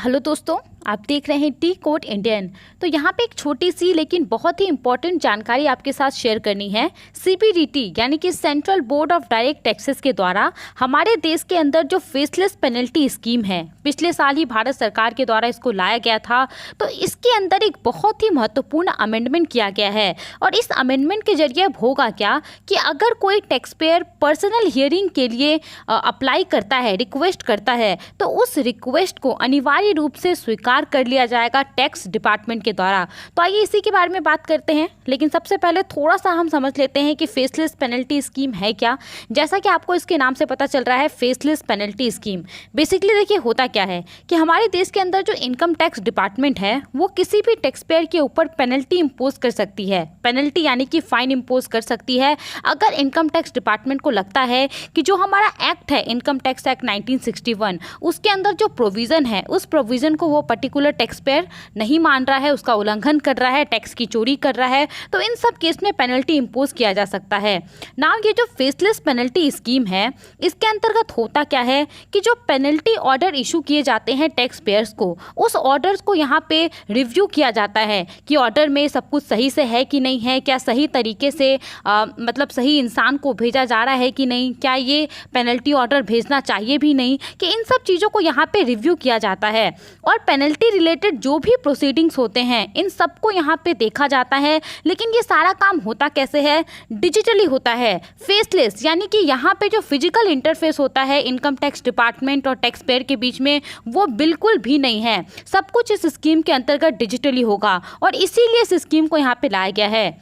Hello दोस्तों, आप देख रहे हैं टी कोड इंडियन। तो यहाँ पे एक छोटी सी लेकिन बहुत ही इंपॉर्टेंट जानकारी आपके साथ शेयर करनी है। सीबीडीटी यानी कि central board of direct taxes के द्वारा हमारे देश के अंदर जो फेसलेस पेनल्टी स्कीम है, पिछले साल ही भारत सरकार के द्वारा इसको लाया गया था। तो इसके अंदर एक बहुत ही महत्वपूर्ण अमेंडमेंट किया गया है और इस अमेंडमेंट के जरिए अब होगा क्या कि अगर कोई टैक्स पेयर पर्सनल हियरिंग के लिए अप्लाई करता है, रिक्वेस्ट करता है, तो उस रिक्वेस्ट को अनिवार्य रूप से स्वीकार कर लिया जाएगा टैक्स डिपार्टमेंट के द्वारा। तो आइए इसी के बारे में बात करते हैं, लेकिन सबसे पहले थोड़ा सा हम समझ लेते हैं कि फेसलेस पेनल्टी स्कीम है क्या। जैसा कि आपको इसके नाम से पता चल रहा है, फेसलेस पेनल्टी स्कीम बेसिकली देखिए होता क्या है कि हमारे देश के अंदर जो इनकम टैक्स डिपार्टमेंट है वो किसी भी टैक्स पेयर के ऊपर पेनल्टी इम्पोज कर सकती है। पेनल्टी यानी कि फाइन इम्पोज कर सकती है अगर इनकम टैक्स डिपार्टमेंट को लगता है कि जो हमारा एक्ट है, इनकम टैक्स एक्ट 1961, उसके अंदर जो प्रोविज़न है उस प्रोविज़न को वो पर्टिकुलर टैक्स पेयर नहीं मान रहा है, उसका उल्लंघन कर रहा है, टैक्स की चोरी कर रहा है, तो इन सब केस में पेनल्टी इम्पोज किया जा सकता है। नाउ ये जो फेसलेस पेनल्टी स्कीम है, इसके अंतर्गत होता क्या है कि जो पेनल्टी ऑर्डर इशू किए जाते हैं टैक्स पेयर्स को, उस ऑर्डर्स को यहाँ पे रिव्यू किया जाता है कि ऑर्डर में सब कुछ सही से है कि नहीं है, क्या सही तरीके से मतलब सही इंसान को भेजा जा रहा है कि नहीं, क्या ये पेनल्टी ऑर्डर भेजना चाहिए भी नहीं, कि इन सब चीज़ों को यहाँ पे रिव्यू किया जाता है। और पेनल्टी रिलेटेड जो भी प्रोसीडिंग्स होते हैं इन सबको यहाँ पे देखा जाता है। लेकिन ये सारा काम होता कैसे है? डिजिटली होता है, फेसलेस, यानी कि यहाँ पे जो फिजिकल इंटरफेस होता है इनकम टैक्स डिपार्टमेंट और टैक्स पेयर के बीच में, वो बिल्कुल भी नहीं है। सब कुछ इस स्कीम के अंतर्गत डिजिटली होगा और इसीलिए इस स्कीम को यहाँ पे लाया गया है।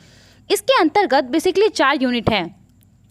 इसके अंतर्गत बेसिकली 4 यूनिट हैं: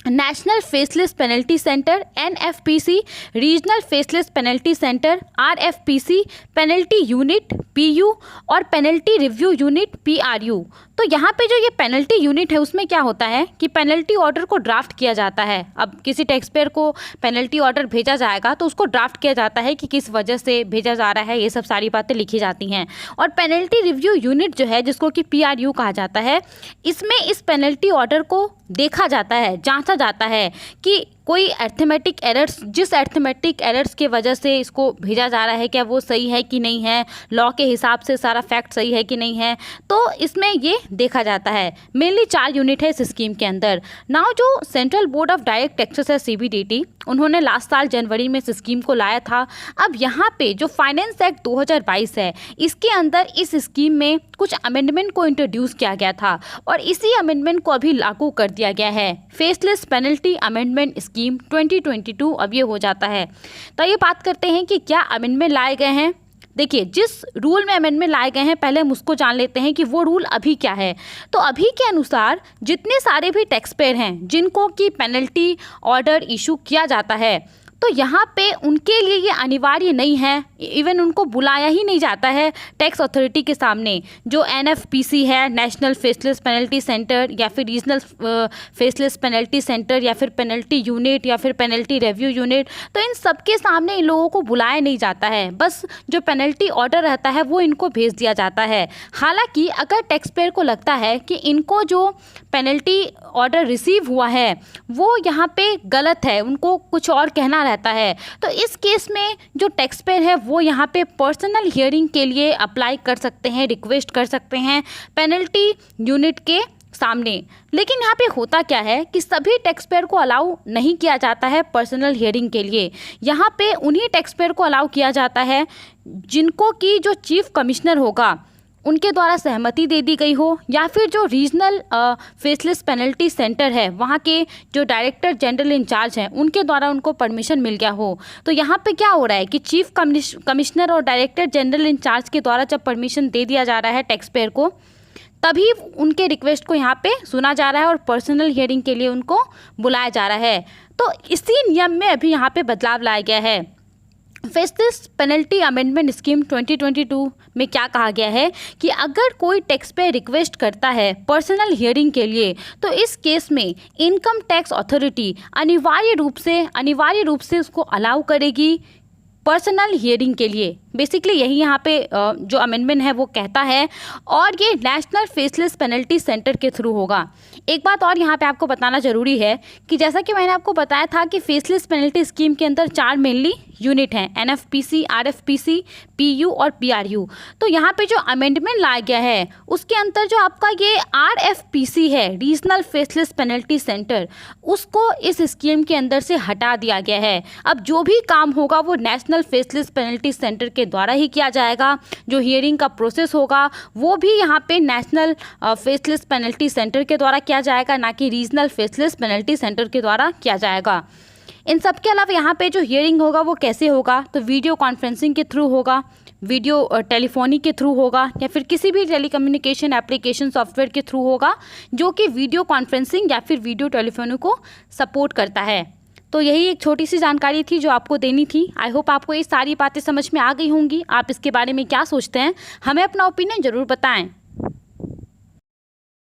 national faceless penalty centre NFPC, regional faceless penalty centre RFPC, penalty unit PU और पेनल्टी रिव्यू यूनिट पीआरयू। तो यहाँ पे जो ये पेनल्टी यूनिट है उसमें क्या होता है कि पेनल्टी ऑर्डर को ड्राफ्ट किया जाता है। अब किसी टैक्स पेयर को पेनल्टी ऑर्डर भेजा जाएगा तो उसको ड्राफ्ट किया जाता है कि किस वजह से भेजा जा रहा है, ये सब सारी बातें लिखी जाती हैं। और पेनल्टी रिव्यू यूनिट जो है, जिसको कि पीआरयू कहा जाता है, इसमें इस पेनल्टी ऑर्डर को देखा जाता है, जांचा जाता है कि कोई अर्थमेटिक एरर्स, जिस अर्थमेटिक एरर्स के वजह से इसको भेजा जा रहा है, क्या वो सही है कि नहीं है, लॉ के हिसाब से सारा फैक्ट सही है कि नहीं है, तो इसमें ये देखा जाता है। मेनली 4 यूनिट है इस स्कीम के अंदर। नाउ जो central board of direct taxes है सीबीडीटी, उन्होंने लास्ट साल जनवरी में इस स्कीम को लाया था। अब यहाँ पे जो फाइनेंस एक्ट 2022 है, इसके अंदर इस स्कीम में कुछ अमेंडमेंट को इंट्रोड्यूस किया गया था और इसी अमेंडमेंट को अभी लागू कर दिया गया है। फेसलेस पेनल्टी अमेंडमेंट स्कीम 2022 अब ये हो जाता है। तो ये बात करते हैं कि क्या अमेंडमेंट लाए गए हैं। देखिए, जिस रूल में अमेंडमेंट लाए गए हैं पहले हम उसको जान लेते हैं कि वो रूल अभी क्या है। तो अभी के अनुसार जितने सारे भी टैक्स पेयर हैं जिनको कि पेनल्टी ऑर्डर इशू किया जाता है, तो यहाँ पे उनके लिए ये अनिवार्य नहीं है, इवन उनको बुलाया ही नहीं जाता है टैक्स अथॉरिटी के सामने। जो एनएफपीसी है, नेशनल फेसलेस पेनल्टी सेंटर, या फिर रीजनल फेसलेस पेनल्टी सेंटर, या फिर पेनल्टी यूनिट, या फिर पेनल्टी रिव्यू यूनिट, तो इन सब के सामने इन लोगों को बुलाया नहीं जाता है। बस जो पेनल्टी ऑर्डर रहता है वो इनको भेज दिया जाता है। हालांकि अगर टैक्स पेयर को लगता है कि इनको जो पेनल्टी ऑर्डर रिसीव हुआ है वो यहाँ पे गलत है, उनको कुछ और कहना रहता है, तो इस केस में जो टैक्स पेयर है वो यहाँ पे पर्सनल हियरिंग के लिए अप्लाई कर सकते हैं, रिक्वेस्ट कर सकते हैं पेनल्टी यूनिट के सामने। लेकिन यहाँ पे होता क्या है कि सभी टैक्स पेयर को अलाउ नहीं किया जाता है पर्सनल हियरिंग के लिए। यहाँ पे उन्हीं टैक्स पेयर को अलाउ किया जाता है जिनको कि जो चीफ कमिश्नर होगा उनके द्वारा सहमति दे दी गई हो, या फिर जो रीजनल फेसलेस पेनल्टी सेंटर है वहाँ के जो डायरेक्टर जनरल इंचार्ज हैं उनके द्वारा उनको परमिशन मिल गया हो। तो यहाँ पे क्या हो रहा है कि चीफ कमिश्नर और डायरेक्टर जनरल इंचार्ज के द्वारा जब परमिशन दे दिया जा रहा है टैक्स पेयर को, तभी उनके रिक्वेस्ट को यहाँ पे सुना जा रहा है और पर्सनल हियरिंग के लिए उनको बुलाया जा रहा है। तो इसी नियम में अभी यहाँ पे बदलाव लाया गया है। फेसलेस पेनल्टी अमेंडमेंट स्कीम 2022 में क्या कहा गया है कि अगर कोई टैक्स पेयर रिक्वेस्ट करता है पर्सनल हियरिंग के लिए, तो इस केस में इनकम टैक्स अथॉरिटी अनिवार्य रूप से उसको अलाउ करेगी पर्सनल हियरिंग के लिए। बेसिकली यही यहाँ पे जो अमेंडमेंट है वो कहता है, और ये नेशनल फेसलेस पेनल्टी सेंटर के थ्रू होगा। एक बात और यहाँ पे आपको बताना ज़रूरी है कि जैसा कि मैंने आपको बताया था कि फेसलेस पेनल्टी स्कीम के अंदर 4 मेनली यूनिट हैं, NFPC, RFPC, PU और PRU। तो यहाँ पे जो अमेंडमेंट लाया गया है उसके अंदर जो आपका ये RFPC है, रीजनल फेसलेस पेनल्टी सेंटर, उसको इस स्कीम के अंदर से हटा दिया गया है। अब जो भी काम होगा वो नेशनल फेसलेस पेनल्टी सेंटर के द्वारा ही किया जाएगा। जो हियरिंग का प्रोसेस होगा वो भी यहाँ पे नेशनल फेसलेस पेनल्टी सेंटर के द्वारा किया जाएगा, ना कि रीजनल फेसलेस पेनल्टी सेंटर के द्वारा किया जाएगा। इन सब के अलावा यहाँ पे जो हियरिंग होगा वो कैसे होगा, तो वीडियो कॉन्फ्रेंसिंग के थ्रू होगा, वीडियो टेलीफोनी के थ्रू होगा, या फिर किसी भी टेलीकम्युनिकेशन एप्लीकेशन सॉफ्टवेयर के थ्रू होगा जो कि वीडियो कॉन्फ्रेंसिंग या फिर वीडियो टेलीफोनी को सपोर्ट करता है। तो यही एक छोटी सी जानकारी थी जो आपको देनी थी। आई होप आपको ये सारी बातें समझ में आ गई होंगी। आप इसके बारे में क्या सोचते हैं, हमें अपना ओपिनियन ज़रूर बताएं।